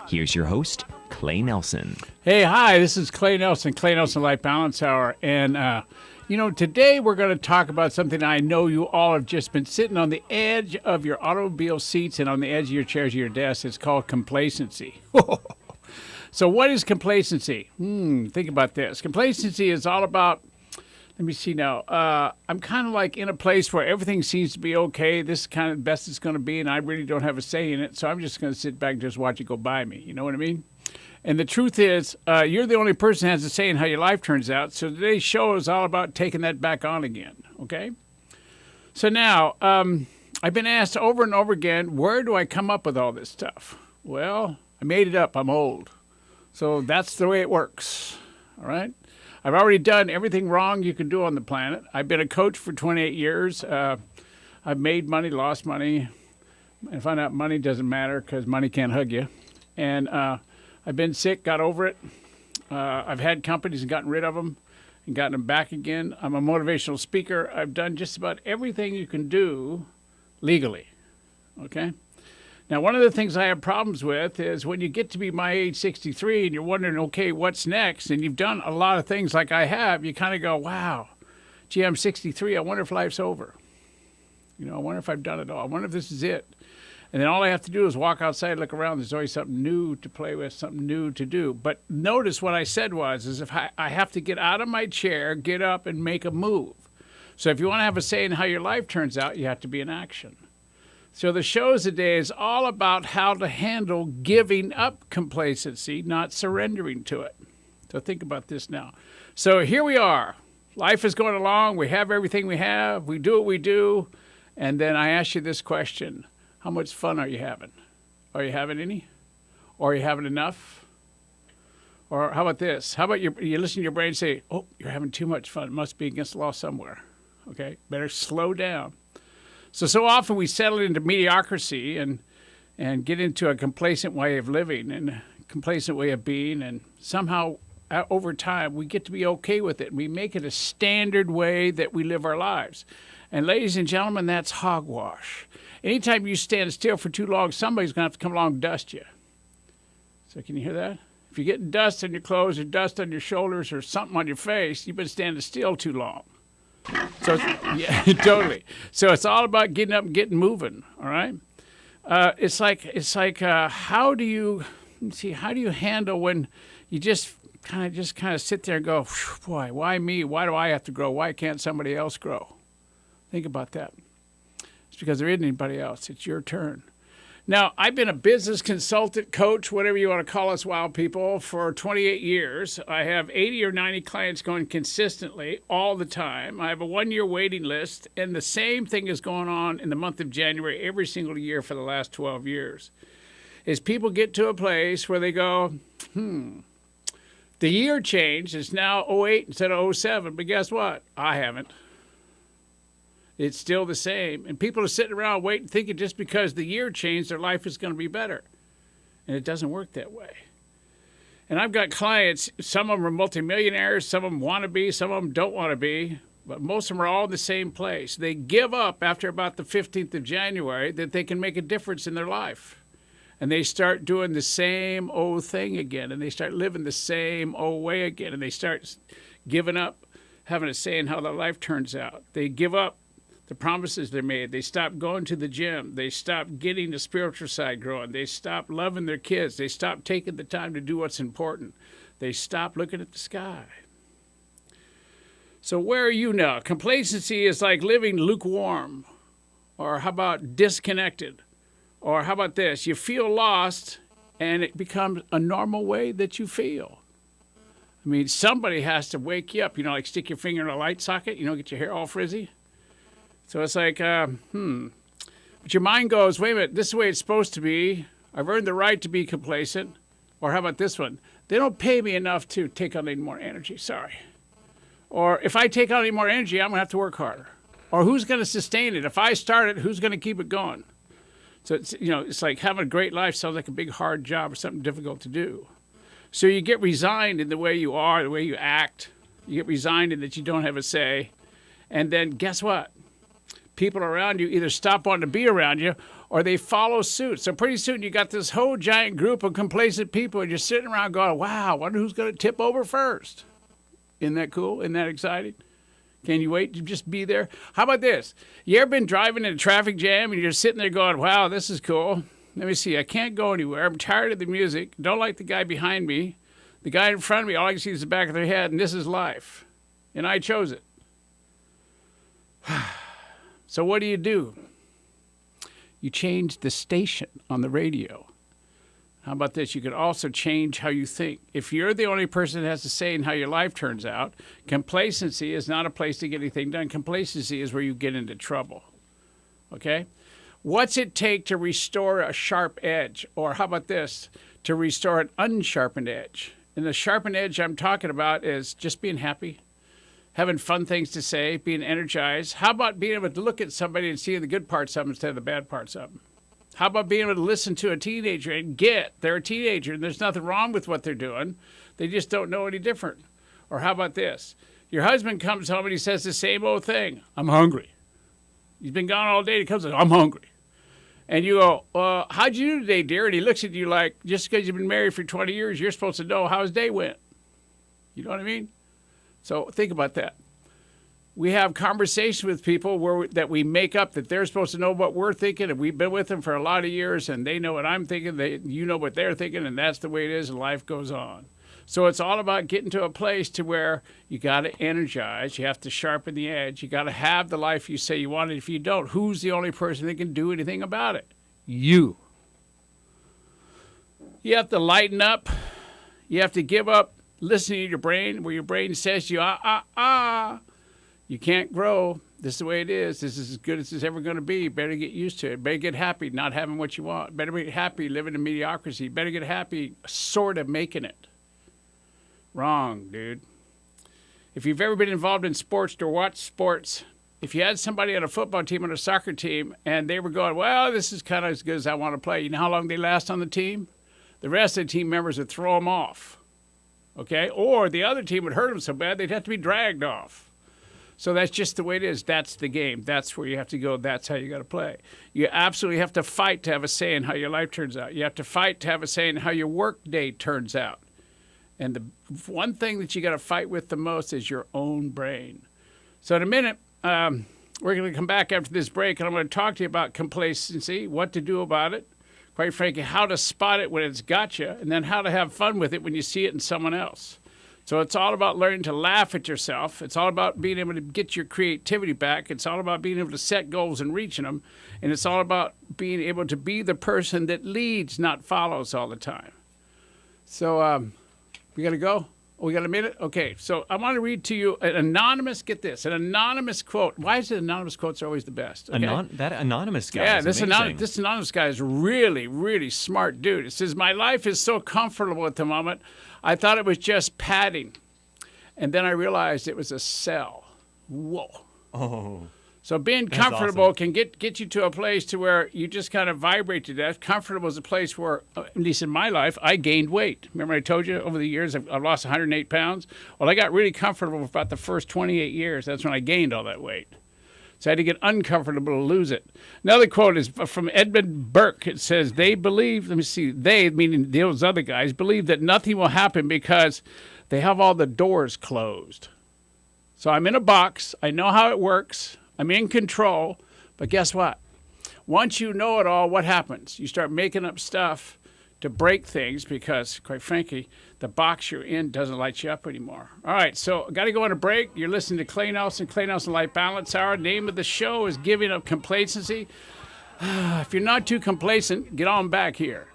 Here's your host, Clay Nelson. Hey, hi, this is Clay Nelson Life Balance Hour. And, today we're going to talk about something I know you all have just been sitting on the edge of your automobile seats and on the edge of your chairs, your desk. It's called complacency. So what is complacency? Think about this. Complacency is all about, let me see now. I'm kind of like in a place where everything seems to be okay. This is kind of the best it's going to be, and I really don't have a say in it. So I'm just going to sit back and just watch it go by me. You know what I mean? And the truth is, you're the only person that has a say in how your life turns out. So today's show is all about taking that back on again, okay? So now, I've been asked over and over again, where do I come up with all this stuff? Well, I made it up. I'm old. So that's the way it works, all right? I've already done everything wrong you can do on the planet. I've been a coach for 28 years. I've made money, lost money, and found out money doesn't matter because money can't hug you. And I've been sick, got over it. I've had companies and gotten rid of them and gotten them back again. I'm a motivational speaker. I've done just about everything you can do legally, okay? Now, one of the things I have problems with is when you get to be my age, 63, and you're wondering, okay, what's next? And you've done a lot of things like I have, you kind of go, wow, gee, I'm 63. I wonder if life's over. I wonder if I've done it all. I wonder if this is it. And then all I have to do is walk outside, look around. There's always something new to play with, something new to do. But notice what I said is if I have to get out of my chair, get up, and make a move. So if you want to have a say in how your life turns out, you have to be in action. So the show today is all about how to handle giving up complacency, not surrendering to it. So think about this now. So here we are. Life is going along. We have everything we have. We do what we do. And then I ask you this question. How much fun are you having? Are you having any? Or are you having enough? Or how about this? How about you listen to your brain and say, oh, you're having too much fun. It must be against the law somewhere. Okay, better slow down. So often we settle into mediocrity and get into a complacent way of living and a complacent way of being. And somehow over time we get to be okay with it. We make it a standard way that we live our lives. And ladies and gentlemen, that's hogwash. Anytime you stand still for too long, somebody's going to have to come along and dust you. So can you hear that? If you're getting dust on your clothes or dust on your shoulders or something on your face, you've been standing still too long. So, yeah, totally. So it's all about getting up and getting moving, all right? It's like how do you handle when you just kind of sit there and go, boy, why me? Why do I have to grow? Why can't somebody else grow? Think about that. It's because there isn't anybody else. It's your turn. Now, I've been a business consultant, coach, whatever you want to call us wild people, for 28 years. I have 80 or 90 clients going consistently all the time. I have a 1-year waiting list, and the same thing is going on in the month of January every single year for the last 12 years. Is people get to a place where they go, the year changed. It's now '08 instead of '07, but guess what? I haven't. It's still the same. And people are sitting around waiting, thinking just because the year changed, their life is going to be better. And it doesn't work that way. And I've got clients, some of them are multimillionaires, some of them want to be, some of them don't want to be, but most of them are all in the same place. They give up after about the 15th of January that they can make a difference in their life. And they start doing the same old thing again, and they start living the same old way again, and they start giving up having a say in how their life turns out. They give up the promises they made. They stop going to the gym. They stop getting the spiritual side growing. They stop loving their kids. They stop taking the time to do what's important. They stop looking at the sky. So where are you now? Complacency is like living lukewarm. Or how about disconnected? Or how about this? You feel lost and it becomes a normal way that you feel. I mean, somebody has to wake you up, like stick your finger in a light socket, get your hair all frizzy. So it's like, But your mind goes, wait a minute, this is the way it's supposed to be. I've earned the right to be complacent. Or how about this one? They don't pay me enough to take on any more energy, sorry. Or if I take on any more energy, I'm going to have to work harder. Or who's going to sustain it? If I start it, who's going to keep it going? So it's like having a great life sounds like a big, hard job or something difficult to do. So you get resigned in the way you are, the way you act. You get resigned in that you don't have a say. And then guess what? People around you either stop wanting to be around you or they follow suit. So pretty soon you got this whole giant group of complacent people, and you're sitting around going, wow, I wonder who's going to tip over first. Isn't that cool? Isn't that exciting? Can you wait to just be there? How about this? You ever been driving in a traffic jam and you're sitting there going, wow, this is cool. Let me see. I can't go anywhere. I'm tired of the music. Don't like the guy behind me. The guy in front of me, all I can see is the back of their head, and this is life. And I chose it. So what do? You change the station on the radio. How about this? You could also change how you think. If you're the only person that has to say in how your life turns out, complacency is not a place to get anything done. Complacency is where you get into trouble. Okay? What's it take to restore a sharp edge? Or how about this? To restore an unsharpened edge. And the sharpened edge I'm talking about is just being happy, having fun things to say, being energized. How about being able to look at somebody and seeing the good parts of them instead of the bad parts of them? How about being able to listen to a teenager and get they're a teenager and there's nothing wrong with what they're doing. They just don't know any different. Or how about this? Your husband comes home and he says the same old thing. I'm hungry. He's been gone all day. He comes and I'm hungry. And you go, how'd you do today, dear? And he looks at you like, just because you've been married for 20 years, you're supposed to know how his day went. You know what I mean? So think about that. We have conversations with people that we make up that they're supposed to know what we're thinking, and we've been with them for a lot of years, and they know what I'm thinking, you know what they're thinking, and that's the way it is, and life goes on. So it's all about getting to a place to where you got to energize, you have to sharpen the edge, you got to have the life you say you want, and if you don't, who's the only person that can do anything about it? You. You have to lighten up. You have to give up listening to your brain, where your brain says to you, you can't grow. This is the way it is. This is as good as it's ever going to be. Better get used to it. Better get happy not having what you want. Better get happy living in mediocrity. Better get happy sort of making it. Wrong, dude. If you've ever been involved in sports or watched sports, if you had somebody on a football team or a soccer team and they were going, well, this is kind of as good as I want to play, you know how long they last on the team? The rest of the team members would throw them off. Okay? Or the other team would hurt them so bad they'd have to be dragged off. So that's just the way it is. That's the game. That's where you have to go. That's how you got to play. You absolutely have to fight to have a say in how your life turns out. You have to fight to have a say in how your work day turns out. And the one thing that you got to fight with the most is your own brain. So in a minute, we're going to come back after this break, and I'm going to talk to you about complacency, what to do about it, quite frankly, how to spot it when it's got you, and then how to have fun with it when you see it in someone else. So it's all about learning to laugh at yourself. It's all about being able to get your creativity back. It's all about being able to set goals and reaching them. And it's all about being able to be the person that leads, not follows all the time. So we got to go? Oh, we got a minute? Okay, so I want to read to you an anonymous, get this, an anonymous quote. Why is it anonymous quotes are always the best? Okay? That anonymous guy is amazing. This anonymous guy is really, really smart dude. It says, my life is so comfortable at the moment, I thought it was just padding. And then I realized it was a cell. Whoa. Oh. So being comfortable can get you to a place to where you just kind of vibrate to death. Comfortable is a place where, at least in my life, I gained weight. Remember I told you over the years I've lost 108 pounds? Well, I got really comfortable for about the first 28 years. That's when I gained all that weight. So I had to get uncomfortable to lose it. Another quote is from Edmund Burke. It says, they believe, they, meaning those other guys, believe that nothing will happen because they have all the doors closed. So I'm in a box. I know how it works. I'm in control, but guess what? Once you know it all, what happens? You start making up stuff to break things because, quite frankly, the box you're in doesn't light you up anymore. All right, so I got to go on a break. You're listening to Clay Nelson Life Balance Hour. Name of the show is Giving Up Complacency. If you're not too complacent, get on back here.